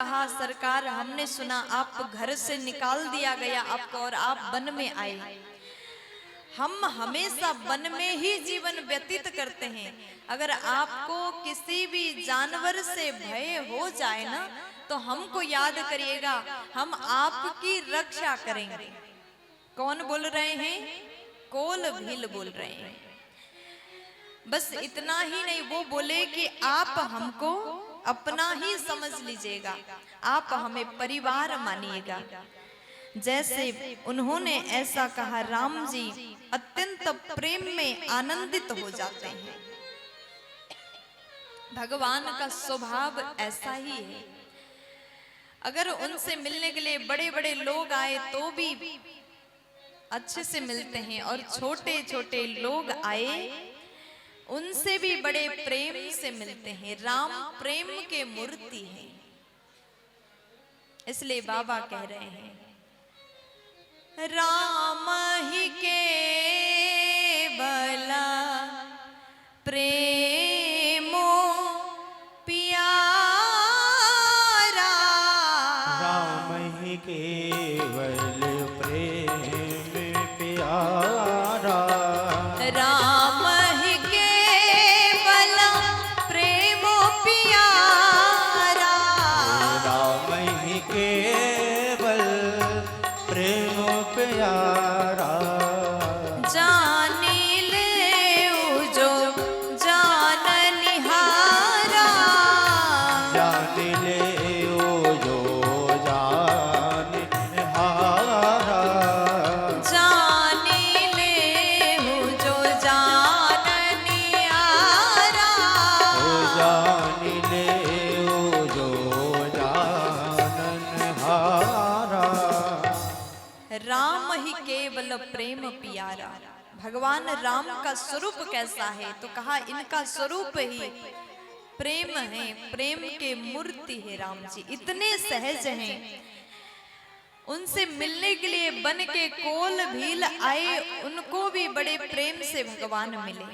कहा, सरकार हमने सुना आप घर से निकाल दिया गया आपको और आप वन में आए। हम हमेशा वन में ही जीवन व्यतीत करते हैं। अगर आपको किसी भी जानवर से भय हो जाए ना तो हमको याद करिएगा, हम आपकी रक्षा करेंगे। कौन बोल रहे हैं? कोल भील बोल रहे हैं। बस इतना ही नहीं, वो बोले कि आप हमको अपना ही समझ लीजिएगा, आप हमें परिवार मानिएगा। जैसे उन्होंने ऐसा कहा, राम जी अत्यंत प्रेम में आनंदित हो जाते हैं। भगवान का स्वभाव ऐसा ही है। अगर उनसे मिलने के लिए बड़े बड़े लोग आए तो भी अच्छे से मिलते हैं, और छोटे छोटे लोग आए उनसे भी बड़े प्रेम से मिलते हैं। राम प्रेम के मूर्ति हैं। इसलिए बाबा कह रहे हैं, राम ही केवल प्रेमो प्यारा। राम ही केवल प्रेम प्यारा। राम ही केवल प्रेमो प्यारा। राम ही केवल प्रेम प्यारा। जानी ले जो जान निहारा। जान ले जो जान निहारा। जानी ले जो जान निहारा। जान ले जो जान निहारा। राम ही केवल प्रेम प्यारा। भगवान राम का स्वरूप कैसा है? तो कहा इनका स्वरूप ही प्रेम है, प्रेम के मूर्ति है। राम जी इतने सहज हैं, उनसे मिलने के लिए बन के कोल भील आए, उनको भी बड़े प्रेम से भगवान मिले।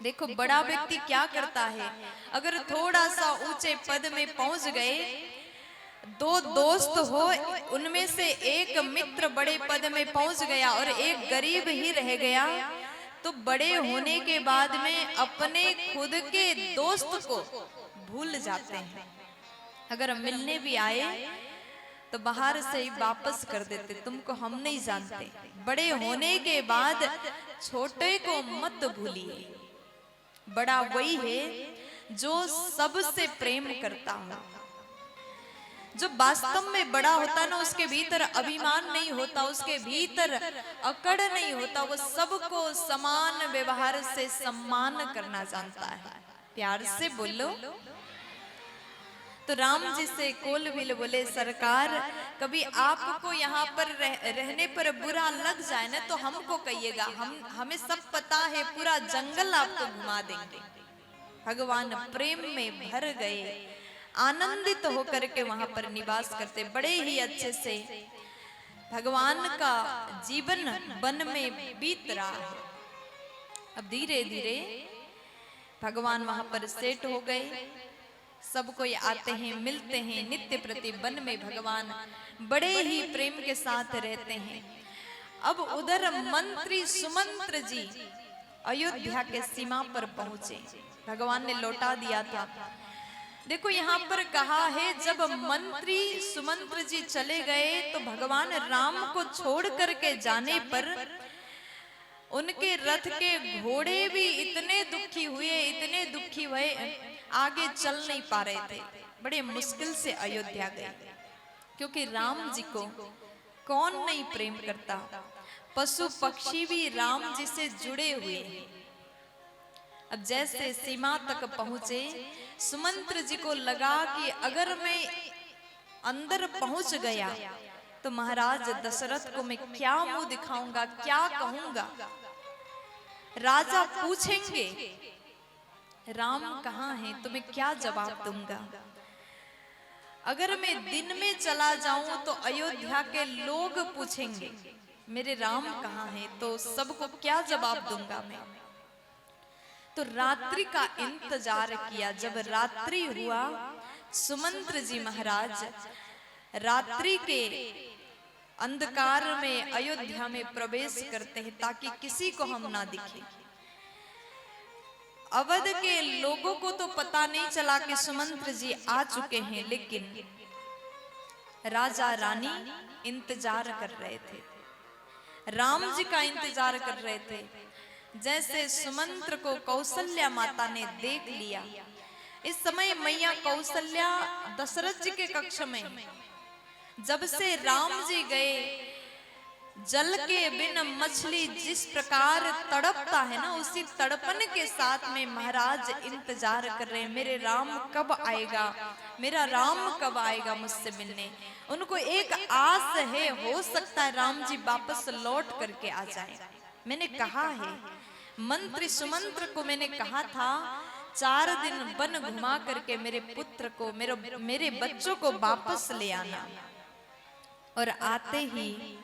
देखो बड़ा व्यक्ति क्या करता है, अगर थोड़ा सा ऊंचे पद में पहुंच गए, दो दोस्त हो, उनमें से एक मित्र बड़े पद में पहुंच गया और एक गरीब ही रह गया, तो बड़े होने के बाद में अपने खुद के दोस्त को भूल जाते हैं। अगर मिलने भी आए तो बाहर से ही वापस कर देते, तुमको हम नहीं जानते। बड़े होने के बाद छोटे को मत भूलिए। बड़ा वही है जो सबसे प्रेम करता हो। जो वास्तव में बड़ा होता ना, उसके भीतर अभिमान नहीं होता, उसके भीतर अकड़ नहीं होता, वो सबको समान व्यवहार से सम्मान करना जानता है। प्यार से बोलो। तो राम जी से कोल भील बोले, सरकार कभी आपको यहाँ पर रहने पर बुरा लग जाए ना तो हमको कहिएगा, हमें सब पता है, पूरा जंगल आपको घुमा देंगे। भगवान प्रेम में भर गए, आनंदित होकर के वहां पर निवास करते, बड़े ही अच्छे से भगवान का जीवन वन में बीत रहा है। अब धीरे धीरे भगवान वहां पर सेट हो गए, सब कोई आते हैं, मिलते हैं, नित्य प्रति वन में भगवान बड़े ही प्रेम के साथ रहते हैं। अब उधर मंत्री सुमंत्र जी अयोध्या के सीमा पर पहुंचे, भगवान ने लौटा दिया था। देखो यहाँ पर कहा है, जब मंत्री सुमंत्र जी चले गए तो भगवान राम को छोड़ करके जाने पर उनके रथ के घोड़े भी इतने दुखी हुए, इतने दुखी हुए, आगे चल नहीं पा रहे थे। बड़े मुश्किल से अयोध्या गए, क्योंकि राम जी को कौन नहीं प्रेम करता। पशु पक्षी भी राम जी से जुड़े हुए हैं। अब जैसे सीमा तक पहुंचे, सुमंत्र जी को लगा कि अगर मैं अंदर पहुंच गया तो महाराज दशरथ को मैं क्या मुंह दिखाऊंगा, क्या कहूंगा। राजा पूछेंगे राम कहाँ हैं तो मैं क्या जवाब दूंगा। अगर मैं दिन में चला जाऊं तो अयोध्या के लोग पूछेंगे मेरे राम कहाँ हैं, तो सबको क्या जवाब दूंगा मैं। तो रात्रि का इंतजार किया। जब रात्रि हुआ सुमंत्र जी महाराज रात्रि के अंधकार में अयोध्या में प्रवेश करते हैं ताकि किसी को हम ना दिखे। अवध के लोगों को तो पता नहीं चला कि सुमंत्र जी आ चुके हैं, लेकिन राजा रानी इंतजार कर रहे थे, राम जी का इंतजार कर रहे थे। जैसे सुमंत्र को कौशल्या माता ने देख लिया, इस समय मैया कौशल्या दशरथ जी के कक्ष में, जब से राम जी गए, जल के बिन मछली जिस प्रकार तड़पता है ना, उसी तड़पन के साथ में महाराज इंतजार कर रहे हैं, मेरे राम कब आएगा, मेरा राम कब आएगा मुझसे मिलने। उनको एक आस है, हो सकता है राम जी वापस लौट करके आ जाए। मैंने कहा है, मंत्री सुमंत्र को मैंने कहा था 4 दिन वन घुमा करके मेरे पुत्र को, मेरे बच्चों को वापस ले आना। और आते ही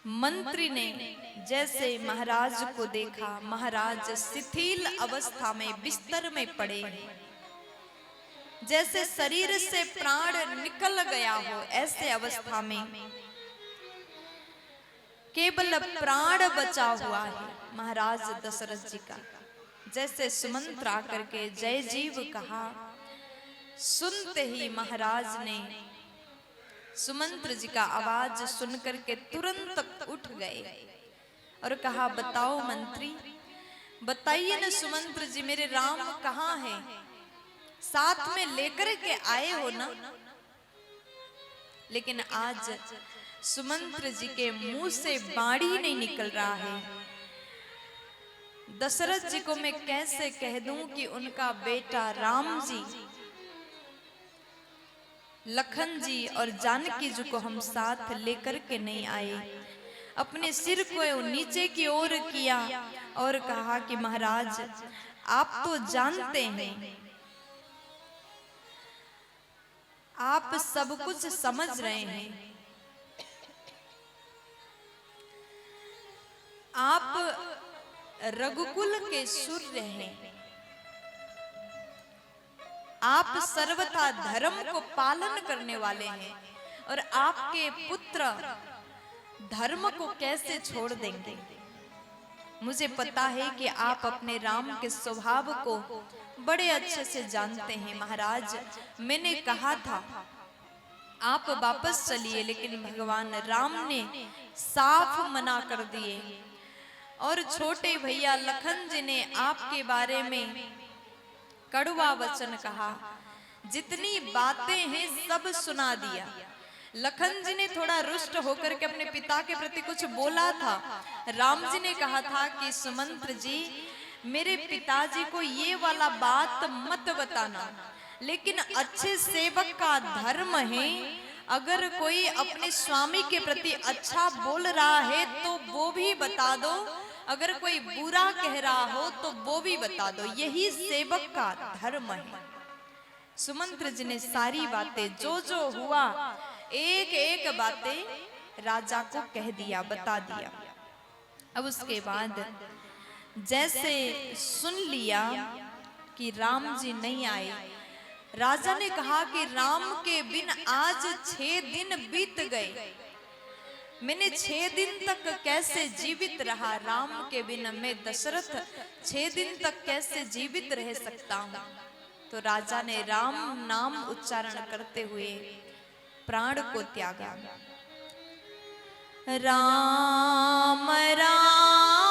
मंत्री ने जैसे महाराज को देखा, महाराज शिथिल अवस्था में बिस्तर में पड़े हैं, जैसे शरीर से प्राण निकल गया हो, ऐसे अवस्था में केवल प्राण बचा हुआ है महाराज दशरथ जी का। जैसे सुमंत्र आकर के जय जीव कहा, सुनते ही महाराज ने सुमंत्र जी का आवाज सुनकर के तुरंत उठ गए और कहा, बताओ मंत्री, बताइए न सुमंत्र जी, मेरे राम कहाँ हैं, साथ में लेकर के आए हो ना। लेकिन आज सुमंत्र जी के मुंह से बाणी नहीं निकल रहा है। दशरथ जी को मैं कैसे कह दूं कि उनका बेटा राम जी, लखन जी और जानकी जी को हम साथ लेकर के नहीं आए। अपने सिर को नीचे की ओर किया और कहा कि महाराज, आप तो जानते हैं, आप सब कुछ समझ रहे हैं, आप रघुकुल के सूर्य हैं, आप सर्वथा धर्म को पालन करने वाले हैं, और आपके पुत्र धर्म को कैसे छोड़ देंगे। मुझे पता है कि आप अपने राम के स्वभाव को बड़े अच्छे से जानते हैं महाराज। मैंने कहा था आप वापस चलिए, लेकिन भगवान राम ने साफ मना कर दिए, और छोटे भैया लखन जी ने आपके बारे में कड़वा वचन कहा, जितनी बातें हैं सब सुना दिया। लखन जी ने थोड़ा रुष्ट होकर के अपने पिता के प्रति कुछ बोला था। राम जी ने कहा था कि सुमंत्र जी, मेरे पिताजी को ये वाला बात मत बताना, लेकिन अच्छे सेवक का धर्म है, अगर कोई अपने स्वामी के प्रति अच्छा बोल रहा है तो वो भी बता दो, अगर कोई बुरा कह रहा हो तो वो भी बता दो, यही सेवक का धर्म है। सुमंत्र जी ने सारी बातें जो जो हुआ एक एक बातें राजा को कह दिया, बता दिया। अब उसके बाद जैसे सुन लिया कि राम जी नहीं आए, राजा ने कहा कि राम के बिन आज 6 दिन बीत गए, मैंने 6 दिन तक कैसे जीवित रहा, राम के बिन मैं दशरथ 6 दिन तक कैसे जीवित रह सकता हूँ। तो राजा ने राम नाम उच्चारण करते हुए प्राण को त्यागा। राम राम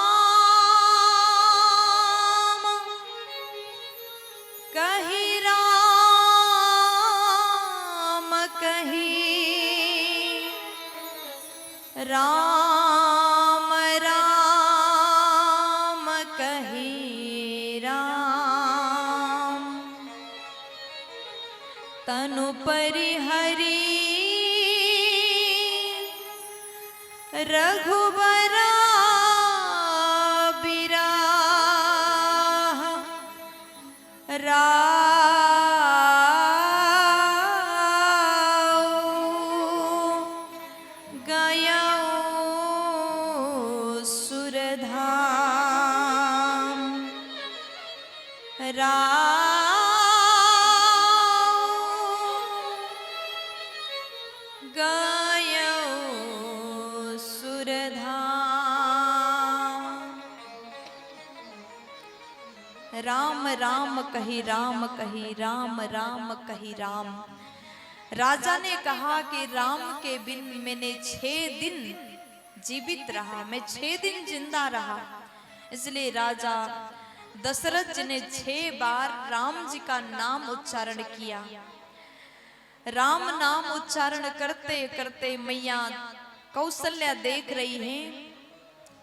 कही, राम कही, राम राम कही, राम तनु परिहरी रघुबरा बिराह, गयो सुरधाम, राम गयो सुरधाम। राम राम कही राम कही राम राम कही राम। राजा ने कहा कि राम के बिन मैंने 6 दिन जीवित रहा, मैं 6 दिन जिंदा रहा। इसलिए राजा दशरथ जी ने 6 बार राम जी का नाम उच्चारण किया। राम नाम उच्चारण करते करते मैया कौशल्या देख रही हैं,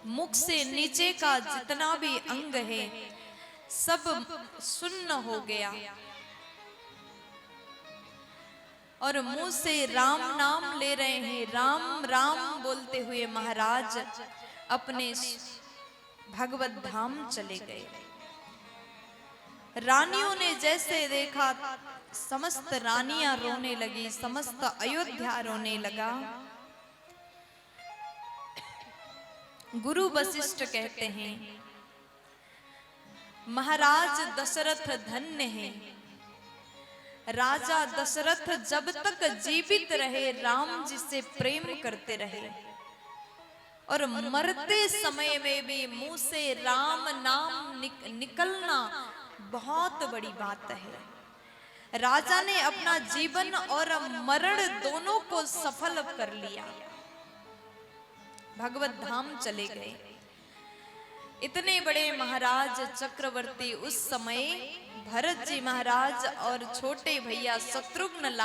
मुख से नीचे का जितना भी अंग है सब सुन्न हो गया और मुंह से राम नाम ले रहे हैं। राम राम बोलते हुए महाराज अपने भगवत धाम चले गए। रानियों ने जैसे देखा समस्त रानियां रोने लगी, समस्त अयोध्या रोने लगा। गुरु वशिष्ठ कहते हैं महाराज दशरथ धन्य हैं। राजा दशरथ जब तक जीवित रहे राम जी से प्रेम करते रहे और मरते समय में भी मुंह से राम नाम निकलना बहुत बड़ी बात है। राजा ने अपना जीवन और मरण दोनों को सफल कर लिया, भगवत धाम चले गए। इतने बड़े महाराज चक्रवर्ती उस समय भरत जी महाराज और छोटे भैया शत्रुघ्न